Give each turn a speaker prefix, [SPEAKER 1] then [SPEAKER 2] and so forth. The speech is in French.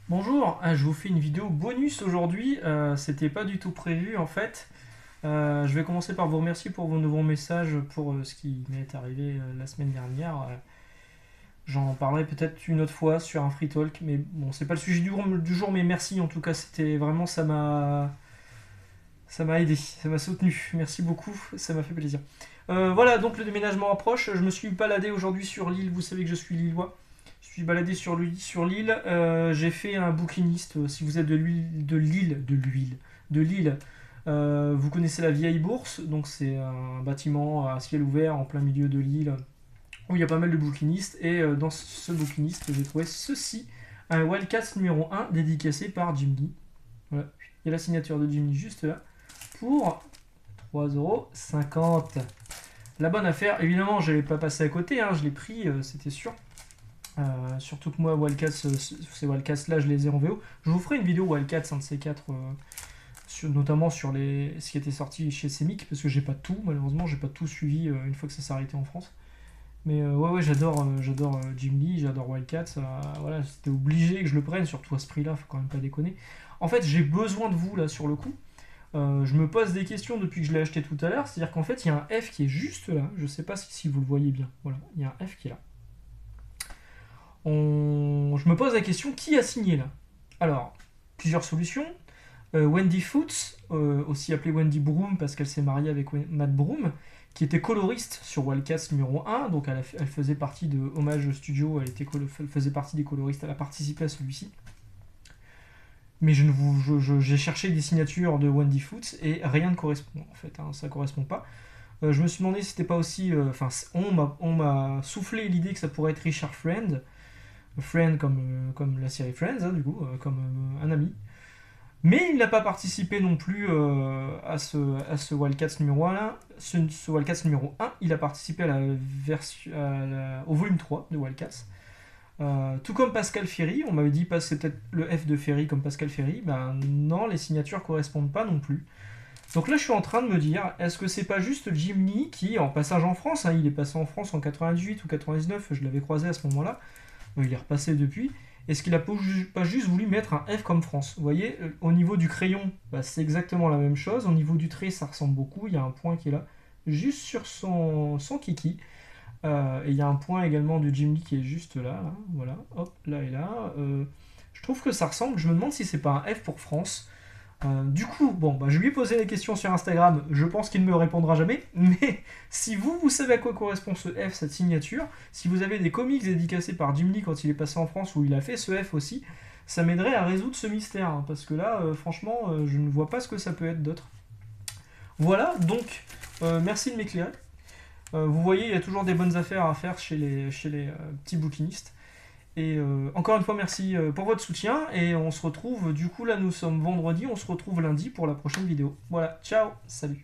[SPEAKER 1] Bonjour, je vous fais une vidéo bonus aujourd'hui, c'était pas du tout prévu en fait. Je vais commencer par vous remercier pour vos nouveaux messages pour ce qui m'est arrivé la semaine dernière. J'en parlerai peut-être une autre fois sur un free talk, mais bon, c'est pas le sujet du jour, mais merci en tout cas, c'était vraiment, ça m'a aidé, ça m'a soutenu. Merci beaucoup, ça m'a fait plaisir. Voilà, donc le déménagement approche. Je me suis baladé aujourd'hui sur l'île, vous savez que je suis lillois. Je suis baladé sur l'île. J'ai fait un bouquiniste. Si vous êtes de l'île, vous connaissez la vieille bourse. Donc c'est un bâtiment à ciel ouvert en plein milieu de l'île où il y a pas mal de bouquinistes. Et dans ce bouquiniste, j'ai trouvé ceci, un Wildcats numéro 1 dédicacé par Jim Lee. Voilà. Il y a la signature de Jim Lee juste là pour 3,50 €. La bonne affaire, évidemment, je ne l'ai pas passé à côté, hein, je l'ai pris, c'était sûr. Surtout que moi, Wildcats, ces Wildcats là, je les ai en VO. Je vous ferai une vidéo Wildcats, un de ces quatre, notamment sur ce qui était sorti chez Semic, parce que j'ai pas tout, malheureusement, j'ai pas tout suivi une fois que ça s'est arrêté en France. Mais ouais, j'adore Jim Lee, j'adore Wildcats. Voilà, c'était obligé que je le prenne, surtout à ce prix-là, faut quand même pas déconner. En fait, j'ai besoin de vous là sur le coup. Je me pose des questions depuis que je l'ai acheté tout à l'heure. C'est-à-dire qu'en fait, il y a un F qui est juste là. Je ne sais pas si vous le voyez bien. Voilà, il y a un F qui est là. Je me pose la question, qui a signé là? Alors, plusieurs solutions. Wendy Foots, aussi appelée Wendy Broom parce qu'elle s'est mariée avec Matt Broom, qui était coloriste sur Wildcats numéro 1. Donc elle faisait partie de Hommage Studio, elle faisait partie des coloristes, elle a participé à celui-ci. Mais j'ai cherché des signatures de Wendy Foots et rien ne correspond en fait, hein, ça correspond pas. Je me suis demandé si c'était pas aussi. Enfin, on m'a soufflé l'idée que ça pourrait être Richard Friend. Friend comme la série Friends, hein, du coup, comme un ami. Mais il n'a pas participé non plus à ce Wildcats numéro 1 là. Ce Wildcats numéro 1, il a participé à la version, au volume 3 de Wildcats. Tout comme Pascal Ferry, on m'avait dit c'est peut-être le F de Ferry comme Pascal Ferry. Ben non, les signatures correspondent pas non plus. Donc là, je suis en train de me dire, est-ce que c'est pas juste Jim Lee qui, en passage en France, hein, il est passé en France en 98 ou 99, je l'avais croisé à ce moment-là, il est repassé depuis, est-ce qu'il a pas juste voulu mettre un F comme France? Vous voyez, au niveau du crayon, bah, c'est exactement la même chose, au niveau du trait, ça ressemble beaucoup, il y a un point qui est là, juste sur son kiki. Et il y a un point également de Jim Lee qui est juste là, voilà, hop, là et là. Je trouve que ça ressemble, je me demande si c'est pas un F pour France. Du coup, bon, bah, je lui ai posé la question sur Instagram, je pense qu'il ne me répondra jamais, mais si vous savez à quoi correspond ce F, cette signature, si vous avez des comics dédicacés par Jim Lee quand il est passé en France où il a fait ce F aussi, ça m'aiderait à résoudre ce mystère, hein, parce que là, franchement, je ne vois pas ce que ça peut être d'autre. Voilà, donc, merci de m'éclairer. Vous voyez, il y a toujours des bonnes affaires à faire chez les petits bouquinistes. Et encore une fois, merci pour votre soutien. Et on se retrouve, du coup, là, nous sommes vendredi, on se retrouve lundi pour la prochaine vidéo. Voilà, ciao, salut.